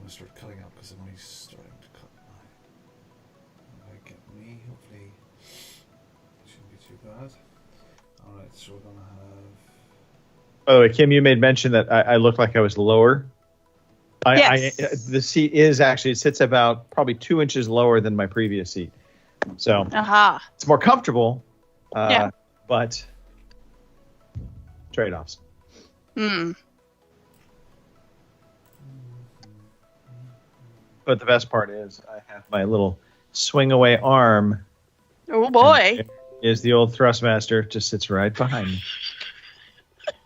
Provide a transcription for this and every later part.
going to start cutting up because I'm only starting to cut now. If I get me, hopefully it shouldn't be too bad. Alright, so we're going to have... By the way, Kim, you made mention that I looked like I was lower. Yes. The seat is actually, it sits about probably 2 inches lower than my previous seat. So it's more comfortable, but trade-offs. But the best part is I have my little swing-away arm. Oh, boy. Is the old Thrustmaster, just sits right behind me.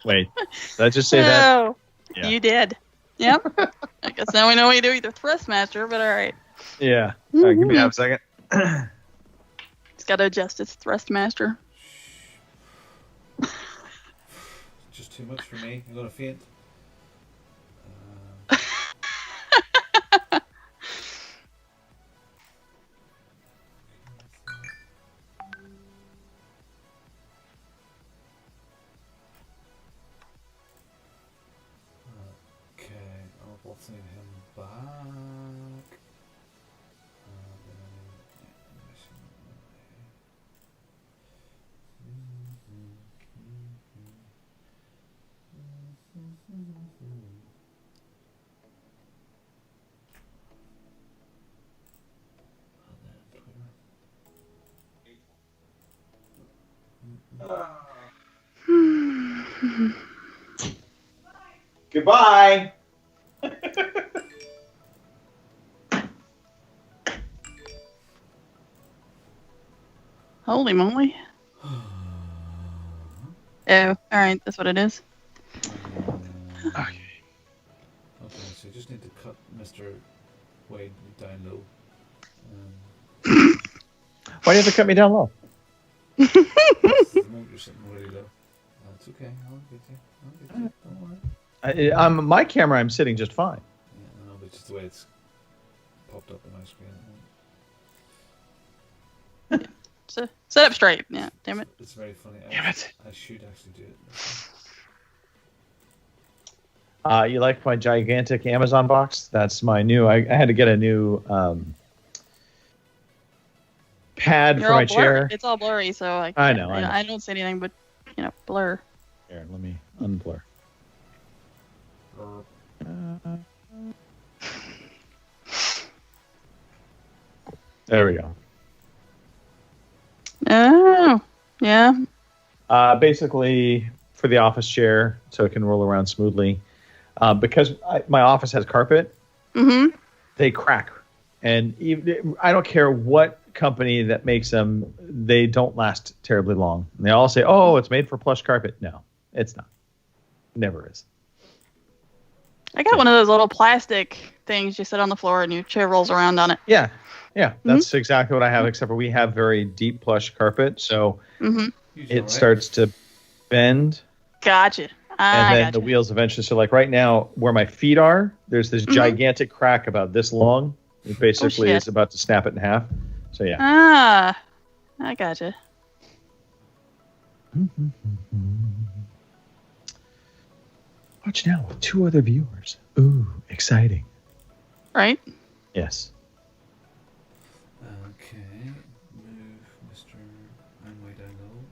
Wait, did I just say that? Yeah. You did. Yep. I guess now we know what you do with the Thrustmaster, but all right. Yeah. All right, give me half a second. It's got to adjust its Thrustmaster. Just too much for me. I'm going to faint. Send him back. Goodbye. Holy moly. Oh, alright, that's what it is. Okay, so I just need to cut Mr. Wade down low. Why do you have to cut me down low? You're sitting really low. That's okay, I'll get you. Don't worry. My camera, I'm sitting just fine. Yeah, no, but just the way it's popped up on my screen. So, set up straight. Yeah, damn it. It's very funny. Damn it. I should actually do it. You like my gigantic Amazon box? That's my new. I had to get a new pad for my chair. It's all blurry, so I know. I don't see anything but blur. Here, let me unblur. There we go. Oh, yeah. Basically, for the office chair, so it can roll around smoothly. Because my office has carpet, they crack. And even, I don't care what company that makes them, they don't last terribly long. And they all say, oh, it's made for plush carpet. No, it's not. Never is. I got one of those little plastic things you sit on the floor and your chair rolls around on it. Yeah. Yeah, that's exactly what I have, except for we have very deep plush carpet, so it starts to bend. Gotcha. And then the wheels eventually, so like right now where my feet are, there's this gigantic crack about this long. It basically is about to snap it in half. So yeah. I gotcha. Watch now with 2 other viewers. Ooh, exciting. Right? Yes. Okay, move Mr. I'm way down low.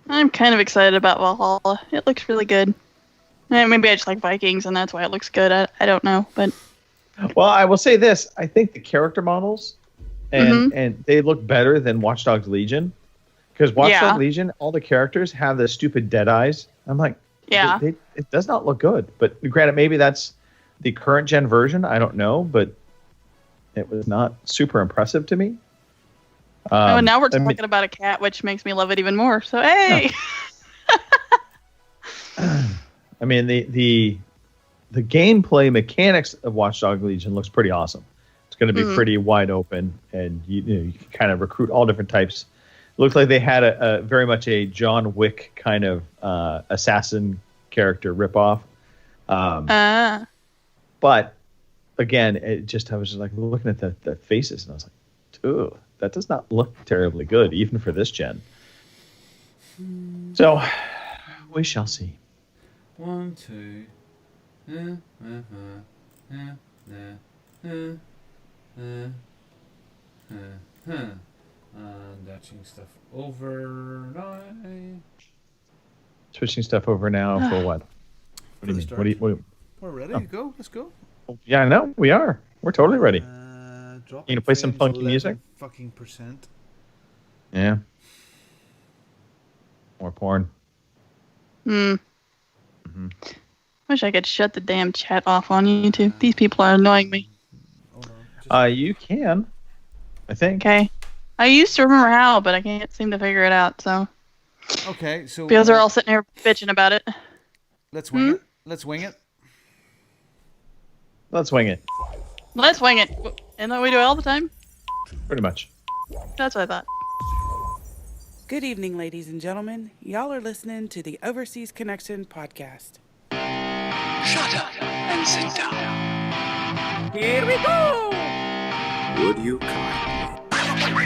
I'm kind of excited about Valhalla. It looks really good. Maybe I just like Vikings and that's why it looks good. I don't know, but... Well, I will say this. I think the character models, and they look better than Watch Dogs Legion. Because Watch Dogs Legion, all the characters have the stupid dead eyes. I'm like, it does not look good. But granted, maybe that's the current gen version. I don't know, but it was not super impressive to me. Now we're talking about a cat, which makes me love it even more. So, hey! I mean, the gameplay mechanics of Watch Dogs Legion looks pretty awesome. It's going to be pretty wide open, and you can kind of recruit all different types. It looked like they had a very much a John Wick kind of assassin character ripoff. But again, I was just like looking at the faces, and I was like, ooh, that does not look terribly good, even for this gen. So we shall see. 1, 2. And switching stuff over now. Switching stuff over now for what? What do you mean? We're ready to go. Let's go. Yeah, no, we are. We're totally ready. You gonna play some funky music? Fucking %. Yeah. More porn. Wish I could shut the damn chat off on YouTube. These people are annoying me. Hold on. You can. I think. Okay. I used to remember how, but I can't seem to figure it out, so. Okay, so. Because they're all sitting here bitching about it. Let's wing it. Let's wing it. Let's wing it. Let's wing it. Isn't that we do it all the time? Pretty much. That's what I thought. Good evening, ladies and gentlemen. Y'all are listening to the Overseas Connection podcast. Shut up and sit down. Here we go! Would you kindly?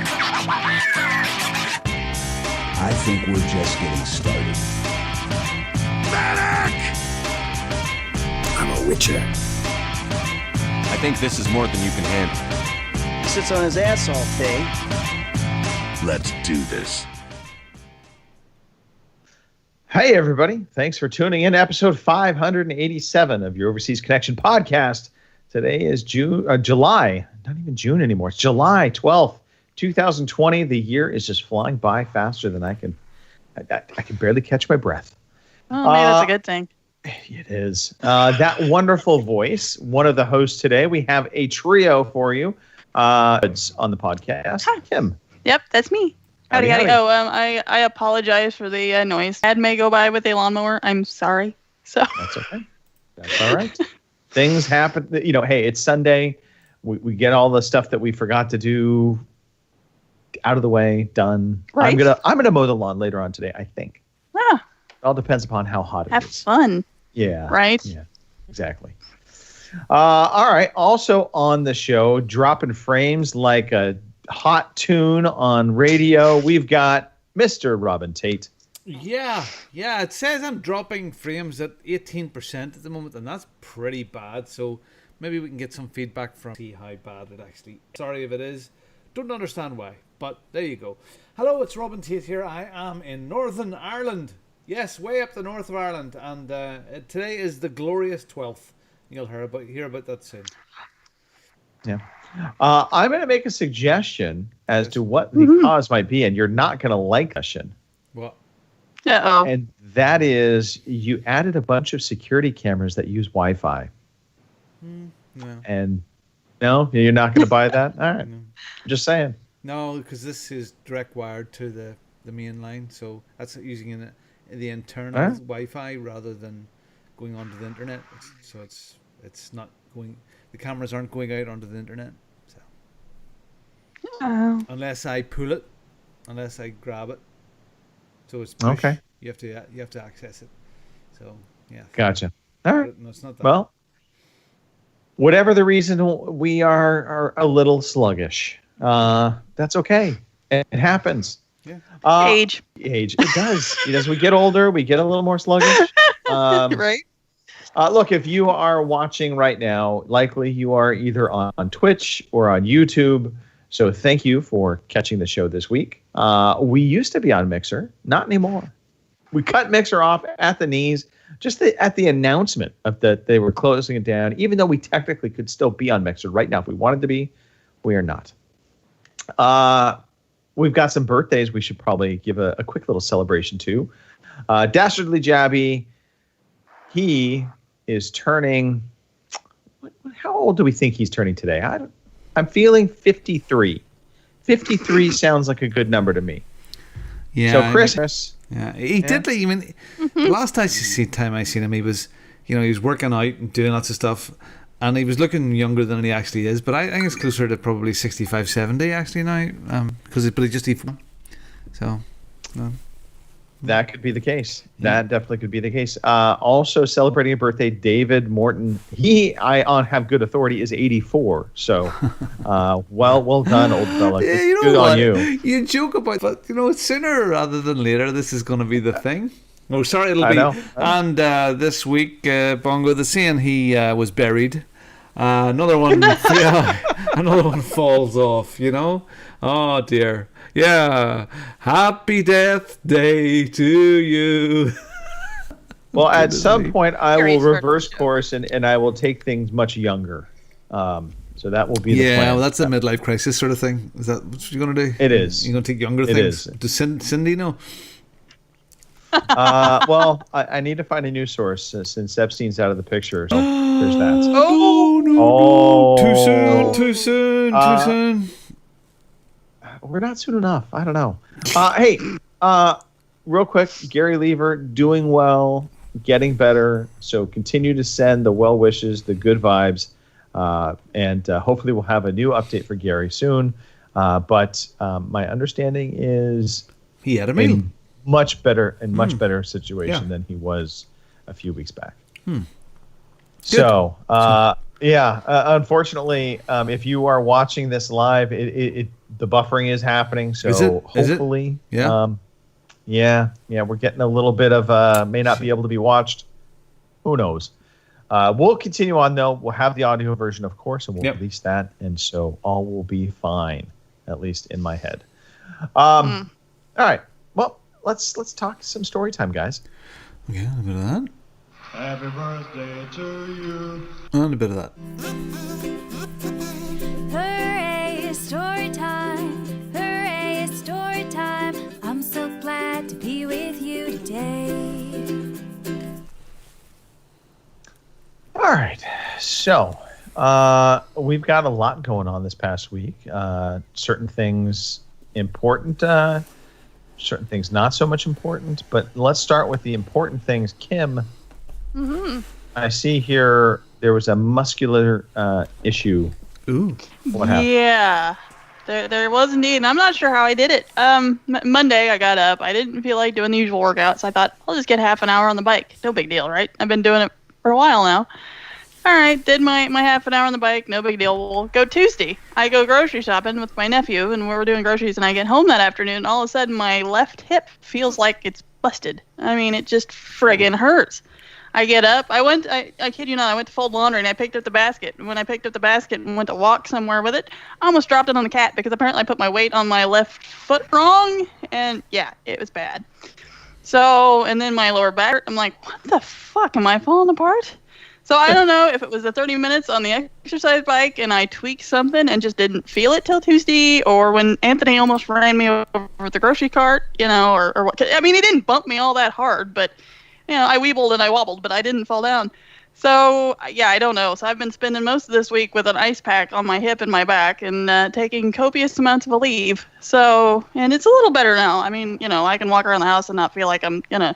I think we're just getting started. Medic! I'm a witcher. I think this is more than you can handle. He sits on his ass all day. Let's do this. Hey, everybody. Thanks for tuning in to episode 587 of your Overseas Connection podcast. Today is July, not even June anymore. It's July 12th, 2020. The year is just flying by faster than I can barely catch my breath. Oh, maybe that's a good thing. It is. That wonderful voice, one of the hosts today. We have a trio for you on the podcast. Hi. Kim. Yep, that's me. Howdy. Oh, I apologize for the noise. Dad may go by with a lawnmower. I'm sorry. So That's okay. That's all right. Things happen. Hey, it's Sunday. We get all the stuff that we forgot to do out of the way, done. Right. I'm gonna mow the lawn later on today, I think. It all depends upon how hot it have is. fun. Yeah. Right? Yeah, exactly. All right. Also on the show, dropping frames like a hot tune on radio, we've got Mr. Robin Tate. Yeah. It says I'm dropping frames at 18% at the moment, and that's pretty bad. So maybe we can get some feedback from see how bad it actually. Sorry if it is. Don't understand why, but there you go. Hello, it's Robin Tate here. I am in Northern Ireland. Yes, way up the north of Ireland, and today is the glorious 12th. You'll hear about that soon. Yeah. I'm going to make a suggestion as to what the cause might be, and you're not going to like this. What? Uh-oh. And that is, you added a bunch of security cameras that use Wi-Fi. No. And no, you're not going to buy that? All right. No. Just saying. No, because this is direct wired to the main line, so that's using the internal Wi-Fi rather than going onto the internet. So it's not going. The cameras aren't going out onto the internet. So unless I pull it, unless I grab it, so it's push, okay. You have to access it. So yeah. Gotcha. All right. No, it's not that. Well, whatever the reason, we are a little sluggish. That's okay. It happens. Yeah. Age. It does. As we get older, we get a little more sluggish. Right? Look, if you are watching right now, likely you are either on Twitch or on YouTube. So thank you for catching the show this week. We used to be on Mixer, not anymore. We cut Mixer off at the knees, just at the announcement of that they were closing it down, even though we technically could still be on Mixer right now if we wanted to be. We are not. We've got some birthdays we should probably give a quick little celebration to. Dastardly Jabby, he is turning. How old do we think he's turning today? I'm feeling 53. 53 sounds like a good number to me. Yeah. So Chris. Yeah, he did. I mean, the last time I seen him, he was working out and doing lots of stuff, and he was looking younger than he actually is. But I think it's closer to probably 65, 70 actually now, but he just evolved. So. That could be the case. That definitely could be the case. Also celebrating a birthday, David Morton. I have good authority, is 84. So, well done, old fella. Yeah, good what? on you. You joke about, but sooner rather than later, this is going to be the thing. Oh, sorry, it'll be. I know. And this week, Bongo the Sane, he was buried Another one, yeah, another one falls off. Oh dear. Yeah. Happy Death Day to you. Well, at some point, I will Gary's reverse birthday. course and I will take things much younger. So that will be the Yeah, plan. well, that's a midlife crisis sort of thing. Is that what you're going to do? It is. You're going to take younger It things? is. Does Cindy know? Well, I need to find a news source since Epstein's out of the picture. So there's that. Oh, no, Oh. Too soon, too soon, too Uh, soon. We're not soon enough. I don't know. Hey, real quick, Gary Lever doing well, getting better. So continue to send the well wishes, the good vibes, and hopefully we'll have a new update for Gary soon. But my understanding is He had a meal. in much better situation Yeah. than he was a few weeks back. So, unfortunately, if you are watching this live, the buffering is happening. So Is it? hopefully, Yeah. we're getting a little bit of may not be able to be watched. Who knows? We'll continue on though. We'll have the audio version, of course, and we'll Yep. release that, and so all will be fine, at least in my head. All right. Well, let's talk some story time, guys. Okay, a bit of that. Happy birthday to you. And a bit of that. Hooray, it's story time. Hooray, it's story time. I'm so glad to be with you today. All right. So we've got a lot going on this past week. Certain things important, certain things not so much important. But let's start with the important things. Kim, I see here there was a muscular issue. Ooh. What happened? Yeah, there was indeed, and I'm not sure how I did it. Monday I got up. I didn't feel like doing the usual workouts. I thought I'll just get half an hour on the bike. No big deal, right? I've been doing it for a while now. All right, did my half an hour on the bike. No big deal. We'll go Tuesday. I go grocery shopping with my nephew, and we were doing groceries. And I get home that afternoon, and all of a sudden my left hip feels like it's busted. I mean, it just friggin' hurts. I get up. I kid you not, I went to fold laundry and I picked up the basket. And when I picked up the basket and went to walk somewhere with it, I almost dropped it on the cat because apparently I put my weight on my left foot wrong. And yeah, it was bad. So, and then my lower back, I'm like, what the fuck? Am I falling apart? So I don't know if it was the 30 minutes on the exercise bike and I tweaked something and just didn't feel it till Tuesday, or when Anthony almost ran me over the grocery cart, or what. I mean, he didn't bump me all that hard, but I weebled and I wobbled, but I didn't fall down. So, yeah, I don't know. So I've been spending most of this week with an ice pack on my hip and my back and taking copious amounts of Aleve. So, and it's a little better now. I mean, I can walk around the house and not feel like I'm gonna,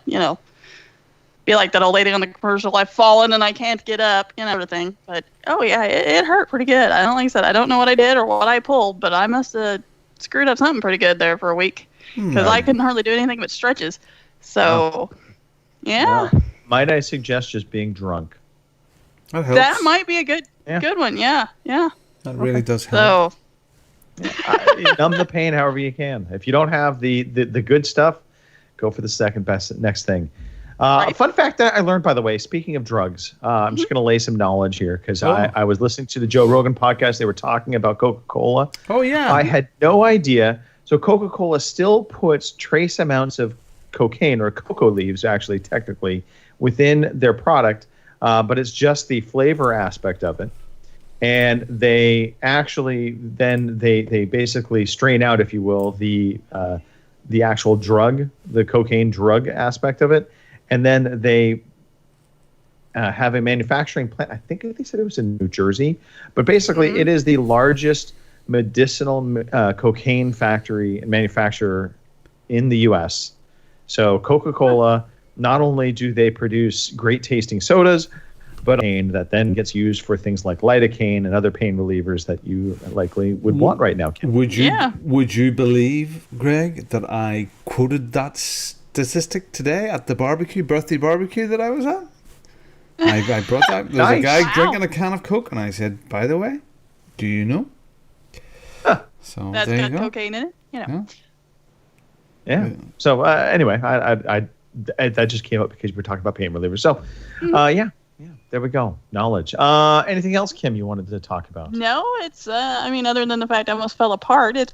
be like that old lady on the commercial, I've fallen and I can't get up, sort of thing. But, oh, yeah, it hurt pretty good. Like I said, I don't know what I did or what I pulled, but I must have screwed up something pretty good there for a week because I couldn't hardly do anything but stretches. So... yeah, Might I suggest just being drunk? That helps. that might be a good one. Yeah. That really does help. So, Numb the pain however you can. If you don't have the good stuff, go for the second best next thing. A fun fact that I learned, by the way, speaking of drugs, I'm just going to lay some knowledge here because I was listening to the Joe Rogan podcast. They were talking about Coca-Cola. Oh, yeah. I had no idea. So Coca-Cola still puts trace amounts of cocaine or cocoa leaves, actually, technically, within their product, but it's just the flavor aspect of it. And they actually then they basically strain out, if you will, the actual drug, the cocaine drug aspect of it, and then they have a manufacturing plant. I think they said it was in New Jersey, but basically it is the largest medicinal cocaine factory and manufacturer in the U.S. So Coca-Cola, not only do they produce great tasting sodas, but pain that then gets used for things like lidocaine and other pain relievers that you likely would want right now, Kim. Would you Yeah. Would you believe, Greg, that I quoted that statistic today at the birthday barbecue that I was at? I brought that. There was a Nice. guy Wow. drinking a can of Coke, and I said, "By the way, do you know?" So that's there you got go. cocaine in it. Yeah. Yeah. So anyway, I that just came up because we were talking about pain relievers. So, yeah. Yeah, there we go. Knowledge. Anything else, Kim, you wanted to talk about? No, it's, I mean, other than the fact I almost fell apart, it's